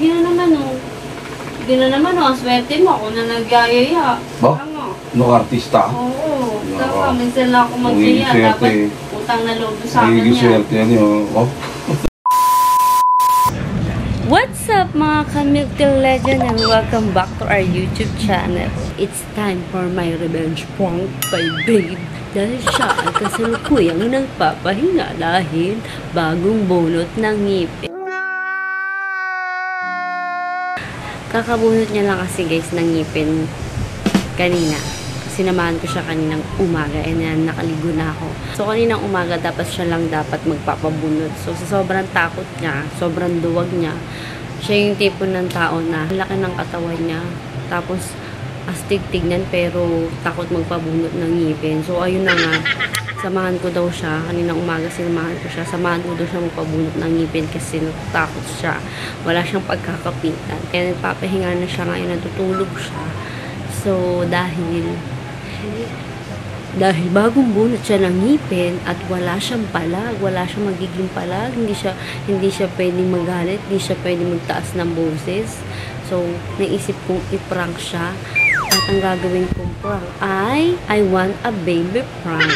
Sige na naman, oh. Sige na naman, oh. Swerte mo. Ako na nagyayaya. Ba? Ano ka, artista? Oo. Saka, minsan lang ako magsaya. Dapat utang na loob sa akin yan. Swerte yan, oh. What's up mga ka-Milk Legend and welcome back to our YouTube channel. It's time for my revenge prank by Babe. Dahil siya ay kasalukuyang nagpapahinga dahil bagong bunot ng ngipin. Kakabunot niya lang kasi guys ng ngipin kanina. Sinamahan ko siya kaninang umaga and yan, nakaligo na ako. So kaninang umaga dapat siya lang dapat magpapabunot. So sa sobrang takot niya, sobrang duwag niya, siya yung tipo ng tao na laki ng katawan niya. Tapos astig tignan pero takot magpabunot ng ngipin. So ayun na nga, samahan ko daw siya. Kaninang umaga sinamahan ko siya. Samahan ko daw siya magpabunot ng ngipin kasi natakot siya. Wala siyang pagkakapitan. Kaya nagpapahinga na siya ngayon, natutulog siya. So dahil bagong bunot siya ng ngipin at wala siyang palag, wala siyang magiging palag, hindi siya pwedeng magalit, hindi siya pwedeng magtaas ng boses. So naisip kong i-prank siya. At ang gagawin kong prank ay I want a baby prank.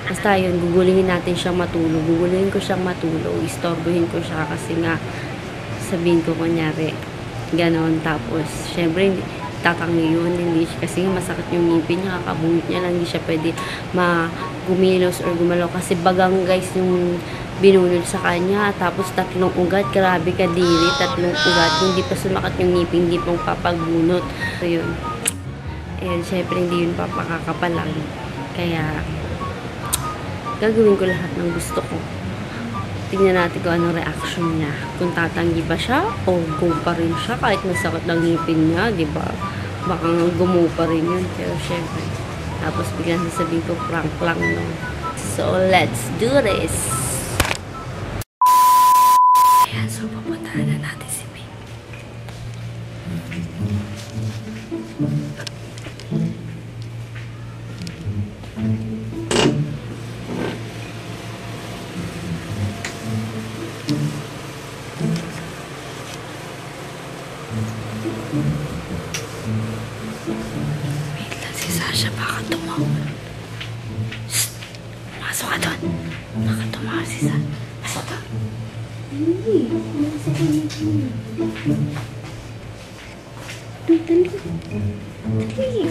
Basta yun, guguluhin natin siyang matulog. Guguluhin ko siyang matulog. Istorbohin ko siya kasi nga sabihin ko kunyari ganon. Tapos syempre tatangi yun, hindi siya, kasi masakit yung ngipin niya, kakabunot niya lang, hindi siya pwede gumilos or gumalaw kasi bagang guys yung binunod sa kanya, tapos 3 ugat, grabe kadiri, 3 ugat, hindi pa sumakat yung ngipin, hindi pang papagbunot. So yun, and syempre hindi yun pa makakapalag, kaya gagawin ko lahat ng gusto ko. Tingnan natin kung anong reaction niya. Kung tatanggi ba siya o go pa rin siya kahit masakit ng ngipin niya, di ba? Baka gumo pa rin yun. Pero syempre, tapos biglang sasabihin ko prank lang, no? So, let's do this! Ayan, so papuntahan na natin si Babe. Wait lang si Sasha, baka tumawag. Shhh! Masok ka doon. Baka tumawag si Sasha. Masok ka. Hindi. Masok ka na. Dali. Dali.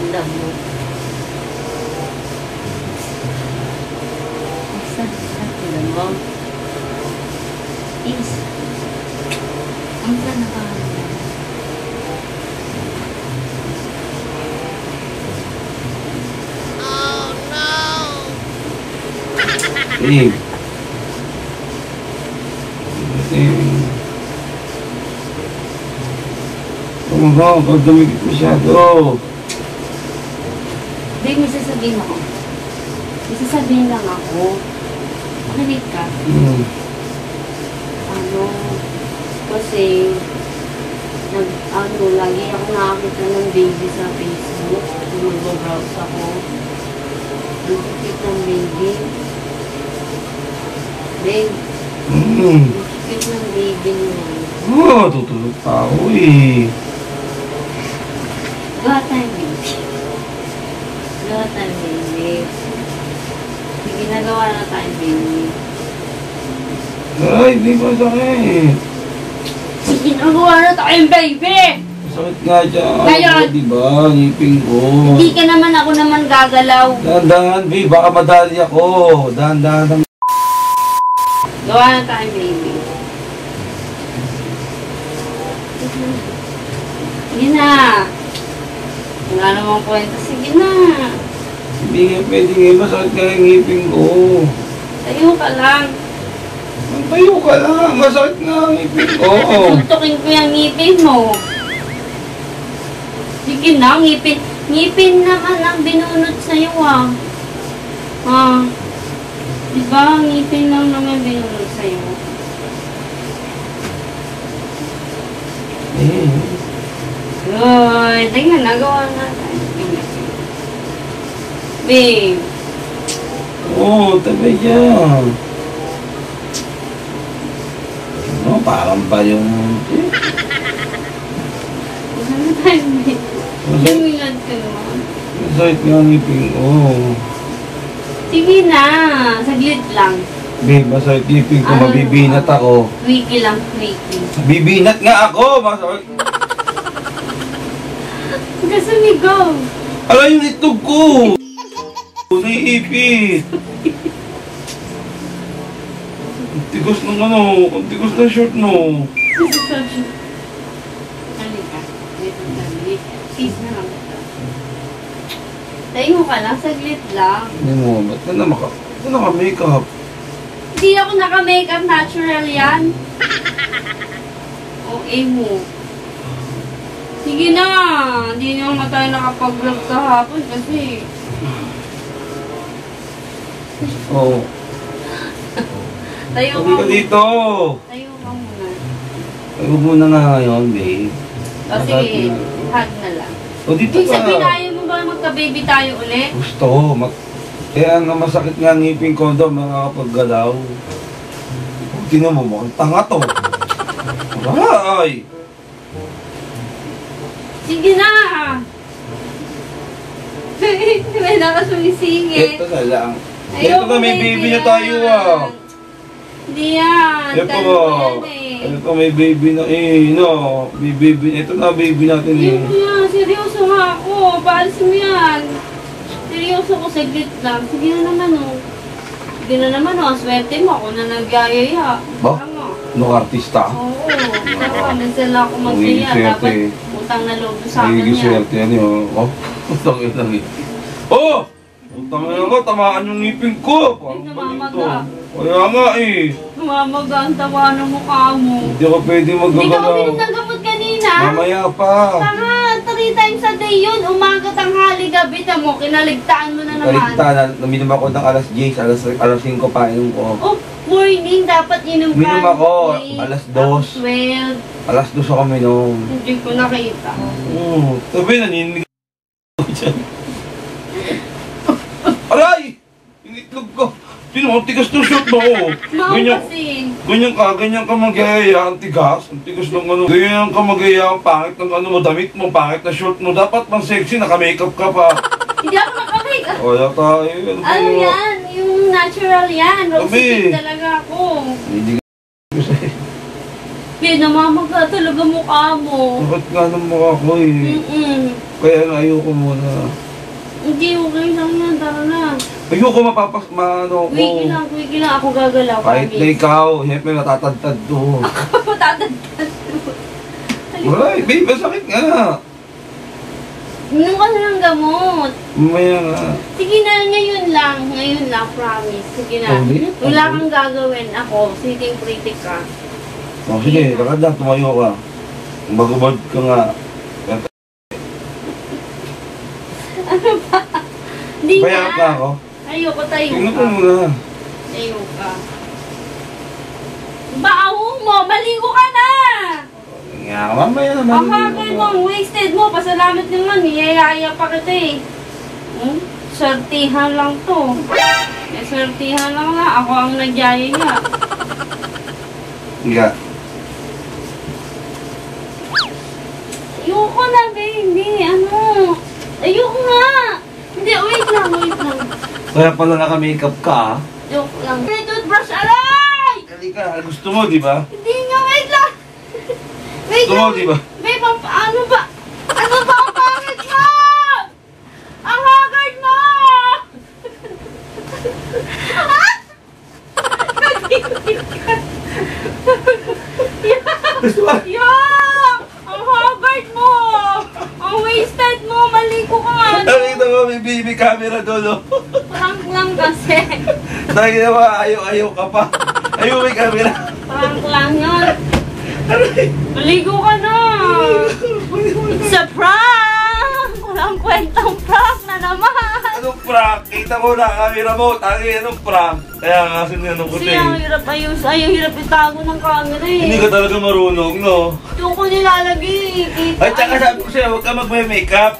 pakiramdam mo? Sa tignan mo? Is. Ang saan nakaramdam? Babe. Tumagaw, pag dumikit masyado. Babe, may sasabihin ako. May sasabihin lang ako. Makinig ka. Kasi, lagi ako nakakita ng baby sa Facebook. Kung mag-browse ako. Ang cute ng baby. Babe, ang cute ng baby niya. Tutulog pa ako eh. Gawa tayo, baby. Gawa tayo, baby. May ginagawa na tayo, baby. Ay, di ba sakit? Sige, nagawa na tayo, baby! Sakit nga dyan. Ngayon. Di ba? Ngipin ko. Hindi ka naman, ako naman gagalaw. Dahan-dahan, babe. Baka madali ako. Dahan-dahan. Gawa na tayo, baby. Sige na. Wala namang kwenta. Sige na. Hindi nga pwede nga. Masakit nga yung ngipin ko. Tayo ka lang. Tayo ka lang. Masakit nga ang ngipin ko. Tuntukin ko yung ngipin mo. Sige na, ngipin. Ngipin naman ang binunot sa'yo, ah. Diba, ngipin lang naman binunot sa'yo. Good. Tingnan, nagawa na tayo. Babe. Tabi yan. Parang ba yung... Ano tayo, babe? Lumilad ka naman. Masakit nga ang ngipin ko. Sige na, saglit lang. Babe, masakit ngipin ko. Mabibinat ako. Quickie lang, quickie. Bibinat nga ako! Masakit. Kasi sumigaw. Ala yung itlog ko! Naiipit! Ang tigas ng ang tigas ng short no. Halika. Kiss na lang ito. Tayo ka lang, saglit lang. Hindi mo, ba't ka naka-makeup? Hindi ako naka-makeup, natural yan. Okay mo. Sige na, hindi naman tayo nakapag-vlog kahapon kasi... Tayo ka Sabi ka dito! Tayo ka muna. Ay, huwag muna nga ngayon, babe. O sige, hug na lang. Dito Ibig ka! sabihin na ayaw mo ba magka-baby tayo ulit? Gusto ko. Kaya nga masakit nga ang ngipin ko daw, makakapaggalaw. Tingnan mo, mukhang tanga to. Ay! Sige na! May nakasumisingit. Ito na lang. Ayoko, Ito na, may baby na tayo ah. Hindi yan. Ito Tanong ah. yan eh. Ito may baby na no. May baby. Ito na baby natin eh. Yun yan. Seryoso nga ako. Paalis mo yan. Seryoso ko. Saglit lang. Sige na naman oh. Sige na naman oh. Swerte mo. Ako na nagyayaya. Ba? Tama. No artista? Oo. Tama. Minsan lang ako Magiging magsaya. swerte Dapat eh. utang na loob sa akin Magiging yan. swerte yan yun. Utang lang eh. Oh! Utang na ako. Tamaan yung ngipin ko. Paano ba nito? Kaya nga eh. Mamaga ang tawa ng mukha mo. Hindi ako pwede Hindi ka magagalaw. uminom ng gamot kanina. Mamaya pa. Tanga, 3 times a day yun. Umaga, tanghali, gabi na mo. Kinaligtaan mo na naman. Kaligtanan. Uminom ako ng alas 10. Alas 5 pa inom ko. Oh, morning. Dapat inom ka. Uminom ako, Late, alas 2. tapos 12. Alas 2 ako minom. Hindi ko nakita. Sabi, naninig ako dyan. Aray! Yung itlog ko. Sino mo? Ang tigas ng shoot mo. Mao kasi. Ganyan ka mag-iaya. Ang tigas. Ang tigas ng ano. Ganyan ka mag-iaya. Ang pangit ng ano mo. Damit mo. Pangit na short mo. Dapat pang sexy. Naka-makeup ka pa. Hindi ako nakamake. Wala tayo. Ano ba Ano yun? yan? Yung natural yan. Rosy Sabi. talaga ako. Hindi ko sa'yo. Kaya namamaga talaga mukha mo. Bakit nga ng mukha ko eh. Kaya nga ayoko muna. Hindi, okay lang yan. Tara na. Ayoko ano ko. Wiki lang. Ako gagalaw. Kahit na ikaw, siyempre natatadtad to. Matatagtad. Ay, babe, masakit nga. Inom ka na ng gamot. Mamaya nga. Sige na, ngayon lang. Ngayon lang, promise. Sige na. Wala kang gagawin. Ako, sitting pretty ka. O sige, lakad lang, tumayo ka. Magubad ka nga. Ano ba? Hindi nga. Bayaan ka ako. Ayoko, tayo Tingnan ka. ko muna. Tayo ka. Baho mo! Maligo ka na! Nga, mamaya naman. Ang hagal mo, wasted mo. Pasalamat naman, niyayaya pa kita eh. Sortihan lang to. Sortihan lang na. Ako ang nagyayaya. Nga. Ayoko na, baby. Ano? Ayoko nga. Hindi, wait lang. Kaya pala naka-makeup ka, ah. Joke lang. May toothbrush, aray! Halika, gusto mo, di ba? Hindi nga, wait lang. Wait Gusto lang. mo, di ba? Babe, ano ba? Ano ba ang pangit mo? Ang haggard mo! Gusto mo? Yuck! Ang haggard mo! Ang wasted mo! Maligo ka nga! Nakita mo, may baby camera doon, oh. Prank lang kasi. Dahil naman, ayaw ka pa. Ayaw may camera. Prank lang yun. Maligo ka na! It's a prank! Walang kwentang prank na naman! Anong prank? Kita mo na, camera mo. Tangi, anong prank? Kaya nga, sinanong ko Kasi ang hirap ayos. Ayaw hirap itago ng camera eh. Hindi ka talaga marunong, no? Doon ko nilalagay eh. Ay, tsaka sabi ko sa'yo, huwag ka mag-makeup.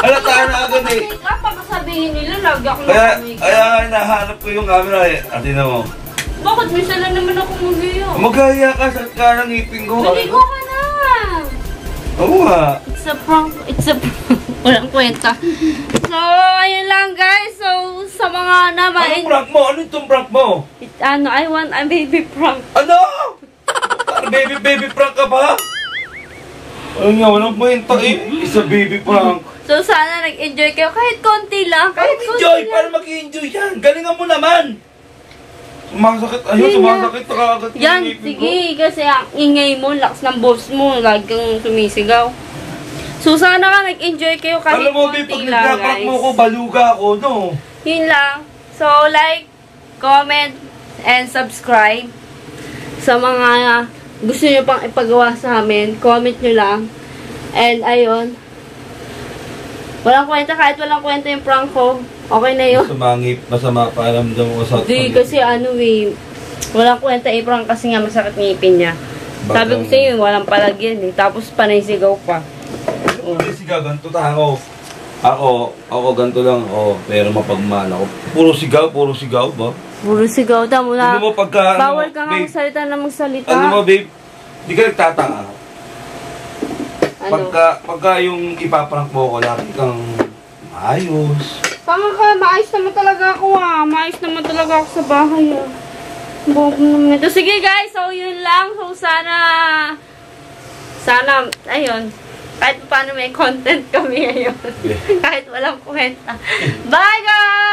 Halataan na agad eh. Make-up, baka sabihin nila, lagi ako Kaya naka-makeup. hinahanap ko yung camera eh. Atin na mo. Bakit? Minsan lang naman ako mag-iyo. Magaya ka sa ng ngipin ko. Maligo ka na! Oo nga. It's a prank. It's a prank. Walang kwenta. So, ayun lang guys. So, sa mga naman... Anong prank mo? Ano itong prank mo? I want a baby prank. Ano? Baby prank ka ba? Ayun nga, walang kwenta eh. Isa baby prank. So, sana nag-enjoy kayo. Kahit konti lang. Kahit konti Enjoy! lang. Para mag-enjoy yan. Galingan mo naman. Sumasakit. Ayun, sumasakit. Nakakagat yung Yan, ngipin ko. sige. Kasi ang ingay mo, lakas ng boss mo. Lagi kang sumisigaw. So, sana ka nag-enjoy kayo kahit Alam mo, babe, konti pag lang, nagka-prank guys. mo ko, baluga ako, no? Yun lang. So, like, comment, and subscribe. Sa mga gusto nyo pang ipagawa sa amin, comment nyo lang. And, ayun. Walang kwenta, kahit walang kwenta yung prank ko. Okay na yun. Masama paramdam ko sa... Hindi, kasi ano eh. Walang kwenta i-prank kasi nga masakit ngipin niya. Sabi ko sa iyo, walang palagyan eh. Tapos panay sigaw pa. Ano sigaw, ganito ako. Ako ganito lang. Oh, pero mapagmahal ako. Puro sigaw ba? Puro sigaw. Tama na. Ano mo pagka... Bawal ka nga babe, magsalita na magsalita. Ano mo, babe? Di ka nagtataka. Ano? Pagka yung ipaprank mo ko, lagi kang maayos. Tama ka, maayos naman talaga ako ah. Maayos naman talaga ako sa bahay ah. Bawag naman ito. Sige guys, so yun lang. So sana, ayun. Kahit paano may content kami ngayon. Kahit walang kwenta. Bye guys!